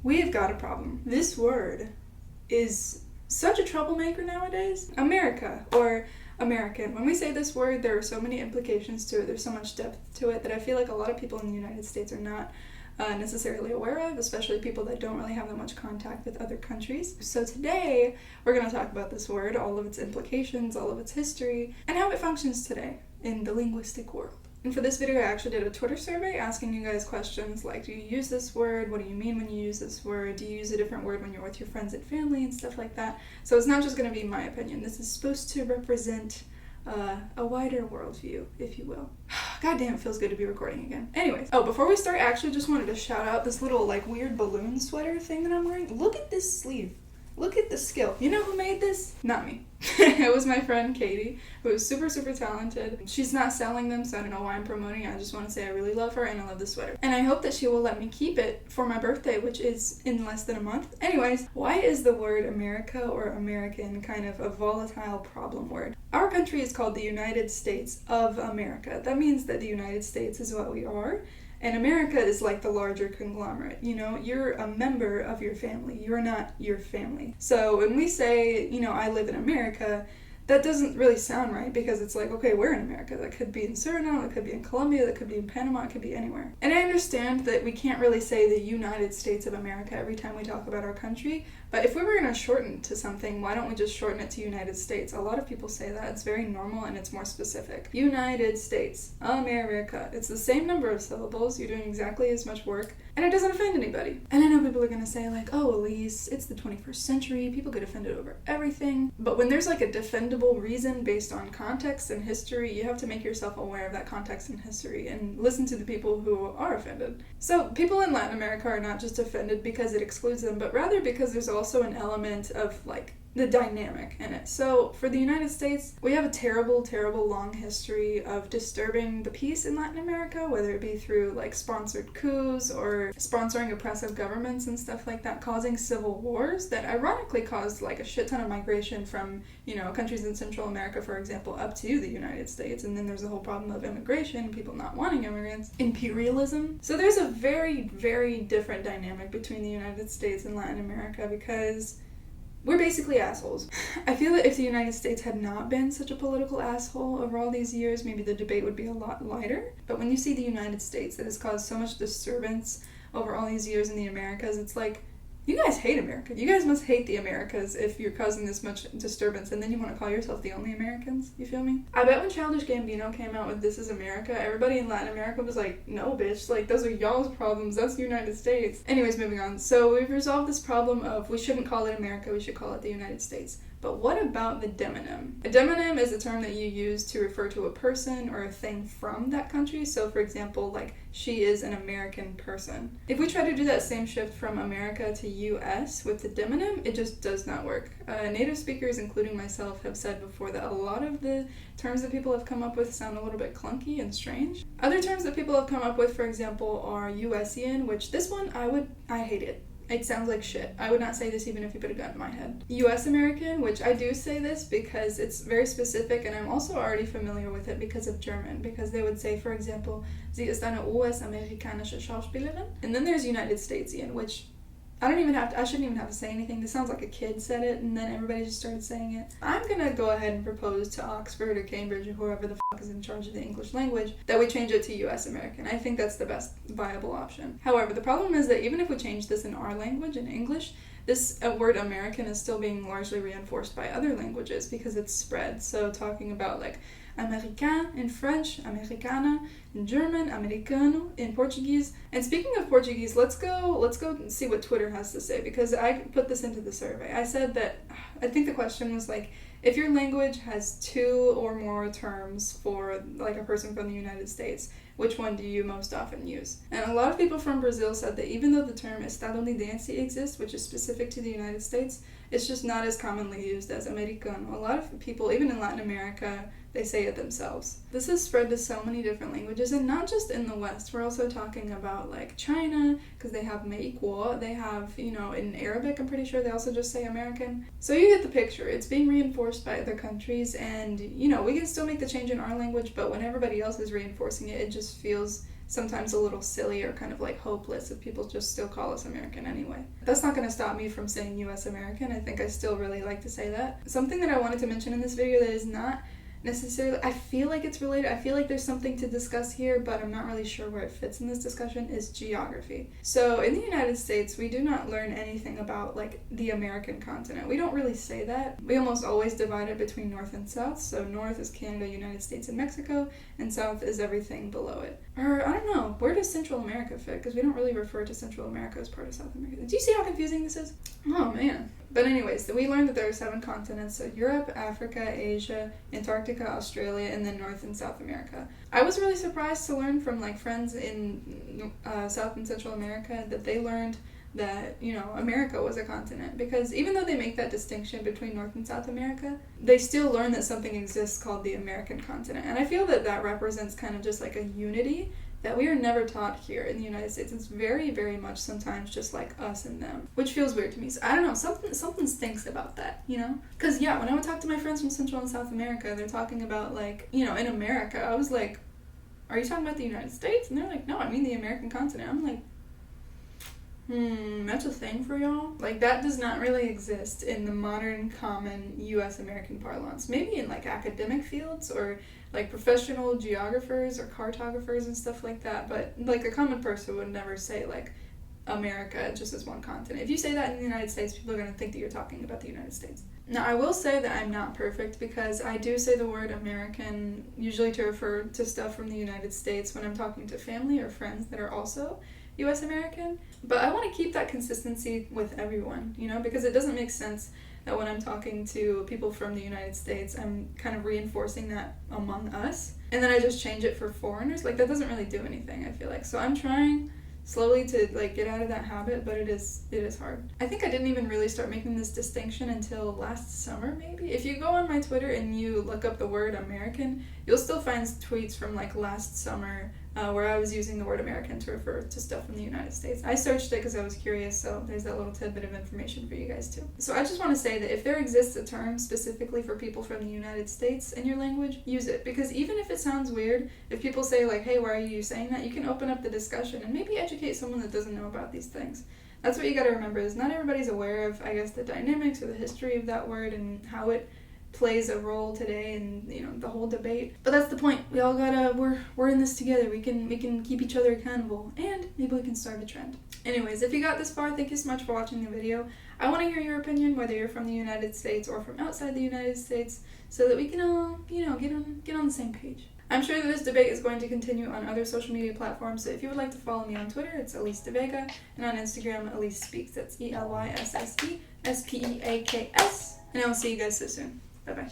We have got a problem. This word is such a troublemaker nowadays. America, or American. When we say this word, there are so many implications to it, there's so much depth to it that I feel like a lot of people in the United States are not necessarily aware of, especially people that don't really have that much contact with other countries. So today, we're going to talk about this word, all of its implications, all of its history, and how it functions today in the linguistic world. And for this video, I actually did a Twitter survey asking you guys questions like, do you use this word? What do you mean when you use this word? Do you use a different word when you're with your friends and family and stuff like that? So it's not just going to be my opinion. This is supposed to represent a wider worldview, if you will. God damn, it feels good to be recording again. Anyways, before we start, I actually just wanted to shout out this little weird balloon sweater thing that I'm wearing. Look at this sleeve. Look at the skill. You know who made this? Not me. It was my friend Katie, who is super, super talented. She's not selling them, so I don't know why I'm promoting it. I just want to say I really love her and I love this sweater. And I hope that she will let me keep it for my birthday, which is in less than a month. Anyways, why is the word America or American kind of a volatile problem word? Our country is called the United States of America. That means that the United States is what we are. And America is like the larger conglomerate, you're a member of your family, you're not your family. So when we say, I live in America, that doesn't really sound right because it's like, okay, we're in America. That could be in Suriname, that could be in Colombia, that could be in Panama, it could be anywhere. And I understand that we can't really say the United States of America every time we talk about our country, but if we were going to shorten to something, why don't we just shorten it to United States? A lot of people say that. It's very normal and it's more specific. United States, America. It's the same number of syllables, you're doing exactly as much work, and it doesn't offend anybody. And I know people are going to say oh, Elysse, it's the 21st century, people get offended over everything. But when there's a defendable reason based on context and history, you have to make yourself aware of that context and history and listen to the people who are offended. So people in Latin America are not just offended because it excludes them, but rather because there's also an element of the dynamic in it. So for the United States, we have a terrible, terrible long history of disturbing the peace in Latin America, whether it be through sponsored coups or sponsoring oppressive governments and stuff like that, causing civil wars that ironically caused a shit ton of migration from, countries in Central America, for example, up to the United States. And then there's the whole problem of immigration, people not wanting immigrants, imperialism. So there's a very, very different dynamic between the United States and Latin America because we're basically assholes. I feel that if the United States had not been such a political asshole over all these years, maybe the debate would be a lot lighter. But when you see the United States that has caused so much disturbance over all these years in the Americas, it's you guys hate America. You guys must hate the Americas if you're causing this much disturbance and then you want to call yourself the only Americans. You feel me? I bet when Childish Gambino came out with This Is America, everybody in Latin America was no bitch, those are y'all's problems, that's the United States. Anyways, moving on. So we've resolved this problem of we shouldn't call it America, we should call it the United States. But what about the demonym? A demonym is a term that you use to refer to a person or a thing from that country. So for example, she is an American person. If we try to do that same shift from America to US with the demonym, it just does not work. Native speakers, including myself, have said before that a lot of the terms that people have come up with sound a little bit clunky and strange. Other terms that people have come up with, for example, are USian, which this one, I hate it. It sounds like shit. I would not say this even if you put a gun in my head. US American, which I do say this because it's very specific and I'm also already familiar with it because of German. Because they would say, for example, Sie ist eine US-amerikanische Schauspielerin. And then there's United Statesian, which I shouldn't even have to say anything. This sounds like a kid said it and then everybody just started saying it. I'm gonna go ahead and propose to Oxford or Cambridge or whoever the fuck is in charge of the English language that we change it to US American. I think that's the best viable option. However, the problem is that even if we change this in our language, in English, this word American is still being largely reinforced by other languages because it's spread. So talking about Américain in French, Americana in German, Americano in Portuguese. And speaking of Portuguese, let's go and see what Twitter has to say because I put this into the survey. I said that, I think the question was if your language has two or more terms for a person from the United States, which one do you most often use? And a lot of people from Brazil said that even though the term estadunidense exists, which is specific to the United States, it's just not as commonly used as Americano. A lot of people, even in Latin America, they say it themselves. This has spread to so many different languages, and not just in the West. We're also talking about China, because they have meikuo. They have, in Arabic, I'm pretty sure they also just say American. So you get the picture. It's being reinforced by other countries, and, we can still make the change in our language, but when everybody else is reinforcing it, it just feels sometimes a little silly or kind of like hopeless if people just still call us American anyway. That's not going to stop me from saying US American. I think I still really like to say that. Something that I wanted to mention in this video that is not necessarily, I feel like it's related, I feel like there's something to discuss here, but I'm not really sure where it fits in this discussion, is geography. So in the United States, we do not learn anything about like the American continent. We don't really say that. We almost always divide it between North and South. So North is Canada, United States, and Mexico, and South is everything below it. Or I don't know, where does Central America fit? Because we don't really refer to Central America as part of South America. Do you see how confusing this is? Oh man. But anyways, we learned that there are 7 continents, so Europe, Africa, Asia, Antarctica, Australia, and then North and South America. I was really surprised to learn from like friends in South and Central America that they learned that, you know, America was a continent, because even though they make that distinction between North and South America, they still learn that something exists called the American continent. And I feel that that represents kind of just like a unity that we are never taught here in the United States. It's very, very much sometimes just like us and them, which feels weird to me. So I don't know, something stinks about that, you know? Because yeah, when I would talk to my friends from Central and South America, they're talking about like, you know, in America, I was like, are you talking about the United States? And they're like, no, I mean the American continent. I'm like, that's a thing for y'all? Like, that does not really exist in the modern, common U.S. American parlance. Maybe in, like, academic fields or, like, professional geographers or cartographers and stuff like that, but, like, a common person would never say, like, America just as one continent. If you say that in the United States, people are going to think that you're talking about the United States. Now, I will say that I'm not perfect, because I do say the word American usually to refer to stuff from the United States when I'm talking to family or friends that are also U.S. American, but I want to keep that consistency with everyone, you know, because it doesn't make sense that when I'm talking to people from the United States, I'm kind of reinforcing that among us, and then I just change it for foreigners. Like, that doesn't really do anything, I feel like. So I'm trying slowly to like get out of that habit, but it is hard. I think I didn't even really start making this distinction until last summer, maybe. If you go on my Twitter and you look up the word American, you'll still find tweets from like last summer where I was using the word American to refer to stuff from the United States. I searched it because I was curious, so there's that little tidbit of information for you guys too. So I just want to say that if there exists a term specifically for people from the United States in your language, use it. Because even if it sounds weird, if people say like, hey, why are you saying that? You can open up the discussion and maybe educate someone that doesn't know about these things. That's what you got to remember, is not everybody's aware of, I guess, the dynamics or the history of that word and how it plays a role today in, you know, the whole debate. But that's the point. We all gotta, we're in this together. We can keep each other accountable, and maybe we can start a trend. Anyways, if you got this far, thank you so much for watching the video. I want to hear your opinion, whether you're from the United States or from outside the United States, so that we can all, you know, get on the same page. I'm sure that this debate is going to continue on other social media platforms, so if you would like to follow me on Twitter, it's Elysse daVega, and on Instagram, Elysse Speaks. That's ELYSSE SPEAKS, and I will see you guys so soon. Bye-bye.